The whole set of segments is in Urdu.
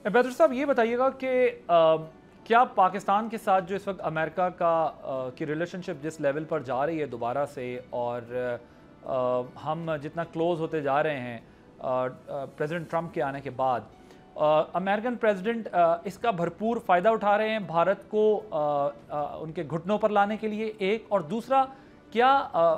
بیدر صاحب یہ بتائیے گا کہ کیا پاکستان کے ساتھ جو اس وقت امریکہ کی ریلیشن شپ جس لیول پر جا رہی ہے دوبارہ سے، اور ہم جتنا کلوز ہوتے جا رہے ہیں پریزیڈنٹ ٹرمپ کے آنے کے بعد، امریکن پریزیڈنٹ اس کا بھرپور فائدہ اٹھا رہے ہیں بھارت کو ان کے گھٹنوں پر لانے کے لیے، ایک، اور دوسرا کیا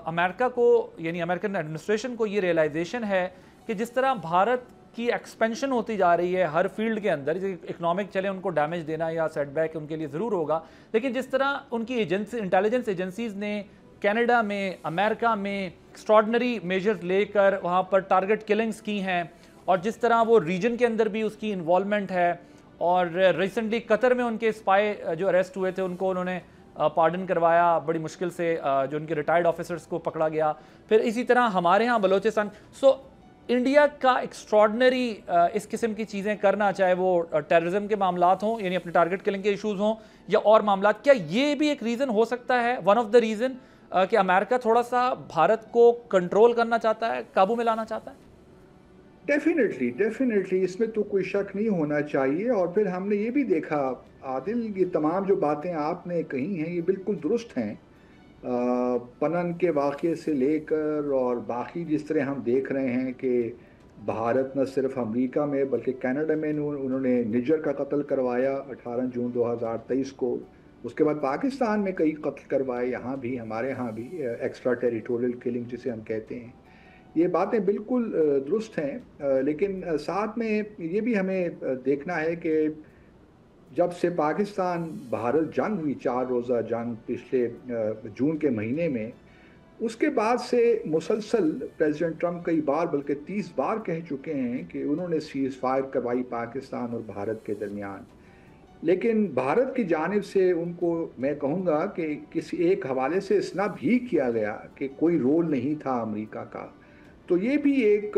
امریکہ کو یعنی امریکن ایڈمنسٹریشن کو یہ ریئلائزیشن ہے کہ جس طرح بھارت کی ایکسپینشن ہوتی جا رہی ہے ہر فیلڈ کے اندر، اکنامک چلے ان کو ڈیمیج دینا یا سیٹ بیک ان کے لیے ضرور ہوگا، لیکن جس طرح ان کی انٹیلیجنس ایجنسیز نے کینیڈا میں، امریکہ میں ایکسٹراڈنری میجرز لے کر وہاں پر ٹارگٹ کلنگز کی ہیں، اور جس طرح وہ ریجن کے اندر بھی اس کی انوالومنٹ ہے، اور ریسنٹلی قطر میں ان کے اسپائی جو اریسٹ ہوئے تھے ان کو انہوں نے پارڈن کروایا بڑی مشکل سے، جو ان کے ریٹائرڈ آفیسرز کو پکڑا گیا، پھر اسی طرح ہمارے ہاں بلوچستان۔ انڈیا کا ایکسٹراڈنری اس قسم کی چیزیں کرنا، چاہے وہ ٹیررزم کے معاملات ہوں یعنی اپنے ٹارگٹ کلنگ کے ایشوز ہوں یا اور معاملات، کیا یہ بھی ایک ریزن ہو سکتا ہے، ون آف دا ریزن، کہ امریکہ تھوڑا سا بھارت کو کنٹرول کرنا چاہتا ہے، قابو میں لانا چاہتا ہے؟ ڈیفینیٹلی اس میں تو کوئی شک نہیں ہونا چاہیے۔ اور پھر ہم نے یہ بھی دیکھا عادل، یہ تمام جو باتیں آپ نے کہی ہیں یہ بالکل درست ہیں، پنن کے واقعے سے لے کر اور باقی جس طرح ہم دیکھ رہے ہیں کہ بھارت نہ صرف امریکہ میں بلکہ کینیڈا میں انہوں نے نجر کا قتل کروایا 18 جون 2023 کو، اس کے بعد پاکستان میں کئی قتل کروائے، یہاں بھی ہمارے ہاں بھی ایکسٹرا ٹیریٹوریل کلنگ جسے ہم کہتے ہیں، یہ باتیں بالکل درست ہیں۔ لیکن ساتھ میں یہ بھی ہمیں دیکھنا ہے کہ جب سے پاکستان بھارت جنگ ہوئی، 4 روزہ جنگ پچھلے جون کے مہینے میں، اس کے بعد سے مسلسل پریزیڈنٹ ٹرمپ کئی بار بلکہ 30 بار کہہ چکے ہیں کہ انہوں نے سیز فائر کروائی پاکستان اور بھارت کے درمیان، لیکن بھارت کی جانب سے ان کو میں کہوں گا کہ کسی ایک حوالے سے اسنپ ہی کیا گیا کہ کوئی رول نہیں تھا امریکہ کا۔ تو یہ بھی ایک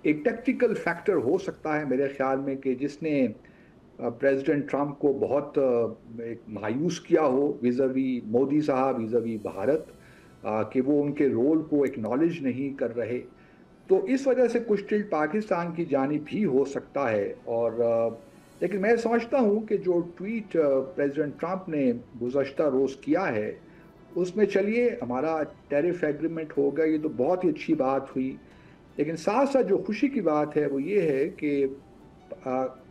ٹیکٹیکل فیکٹر ہو سکتا ہے میرے خیال میں، کہ جس نے پریزیڈنٹ ٹرمپ کو بہت مایوس کیا ہو ویزاوی مودی صاحب، ویزاوی بھارت، کہ وہ ان کے رول کو ایکنالج نہیں کر رہے، تو اس وجہ سے کچھ ٹلٹ پاکستان کی جانب بھی ہو سکتا ہے۔ اور لیکن میں سمجھتا ہوں کہ جو ٹویٹ پریزیڈنٹ ٹرمپ نے گزشتہ روز کیا ہے، اس میں چلیے ہمارا ٹیرف ایگریمنٹ ہو گیا، یہ تو بہت ہی اچھی بات ہوئی، لیکن ساتھ ساتھ جو خوشی کی بات ہے وہ یہ ہے کہ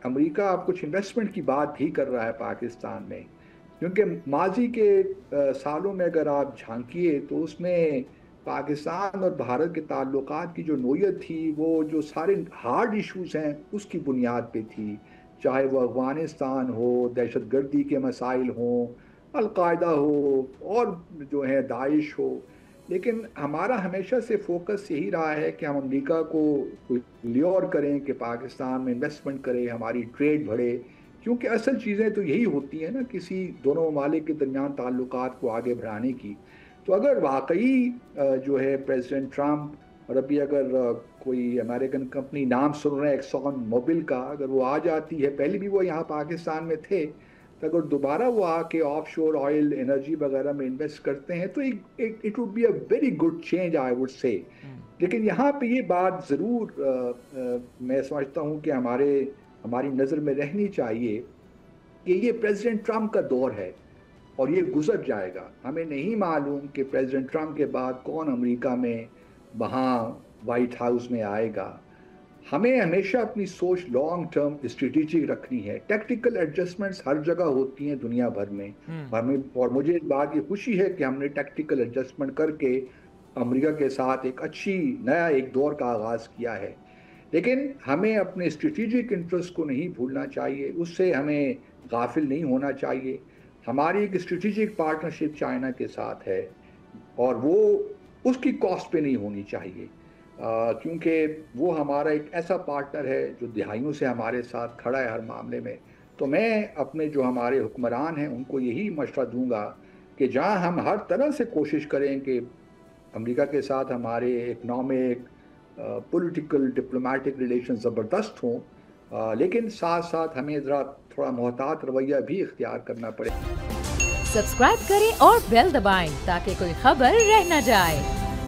امریکہ اب کچھ انویسٹمنٹ کی بات بھی کر رہا ہے پاکستان میں، کیونکہ ماضی کے سالوں میں اگر آپ جھانکیے تو اس میں پاکستان اور بھارت کے تعلقات کی جو نوعیت تھی، وہ جو سارے ہارڈ ایشوز ہیں اس کی بنیاد پہ تھی، چاہے وہ افغانستان ہو، دہشت گردی کے مسائل ہوں، القاعدہ ہو، اور جو ہے داعش ہو، لیکن ہمارا ہمیشہ سے فوکس یہی رہا ہے کہ ہم امریکہ کو لیور کریں کہ پاکستان میں انویسٹمنٹ کرے، ہماری ٹریڈ بڑھے، کیونکہ اصل چیزیں تو یہی ہوتی ہیں نا کسی دونوں ممالک کے درمیان تعلقات کو آگے بڑھانے کی۔ تو اگر واقعی جو ہے پریزیڈنٹ ٹرمپ، اور ابھی اگر کوئی امریکن کمپنی نام سن رہے ہیں ایکسون موبل کا، اگر وہ آ جاتی ہے، پہلے بھی وہ یہاں پاکستان میں تھے، تو اگر دوبارہ وہ آ کے آف شور آئل انرجی وغیرہ میں انویسٹ کرتے ہیں تو it would be a very good change I would سے۔ لیکن یہاں پہ یہ بات ضرور میں سمجھتا ہوں کہ ہماری نظر میں رہنی چاہیے کہ یہ پریزیڈنٹ ٹرمپ کا دور ہے اور یہ گزر جائے گا۔ ہمیں نہیں معلوم کہ پریزیڈنٹ ٹرمپ کے بعد کون امریکہ میں وہاں وائٹ ہاؤس میں آئے گا۔ ہمیں ہمیشہ اپنی سوچ لانگ ٹرم اسٹریٹجک رکھنی ہے، ٹیکٹیکل ایڈجسٹمنٹس ہر جگہ ہوتی ہیں دنیا بھر میں، اور مجھے اس بات کی خوشی ہے کہ ہم نے ٹیکٹیکل ایڈجسٹمنٹ کر کے امریکہ کے ساتھ ایک اچھی نیا ایک دور کا آغاز کیا ہے، لیکن ہمیں اپنے اسٹریٹجک انٹرسٹ کو نہیں بھولنا چاہیے، اس سے ہمیں غافل نہیں ہونا چاہیے۔ ہماری ایک اسٹریٹجک پارٹنرشپ چائنا کے ساتھ ہے، اور وہ اس کی کاسٹ پہ نہیں ہونی چاہیے، کیونکہ وہ ہمارا ایک ایسا پارٹنر ہے جو دہائیوں سے ہمارے ساتھ کھڑا ہے ہر معاملے میں۔ تو میں اپنے جو ہمارے حکمران ہیں ان کو یہی مشورہ دوں گا کہ جہاں ہم ہر طرح سے کوشش کریں کہ امریکہ کے ساتھ ہمارے اکنامک، پولیٹیکل، ڈپلومیٹک ریلیشن زبردست ہوں، لیکن ساتھ ساتھ ہمیں ذرا تھوڑا محتاط رویہ بھی اختیار کرنا پڑے۔ سبسکرائب کریں اور بیل دبائیں تاکہ کوئی خبر رہ نہ جائے۔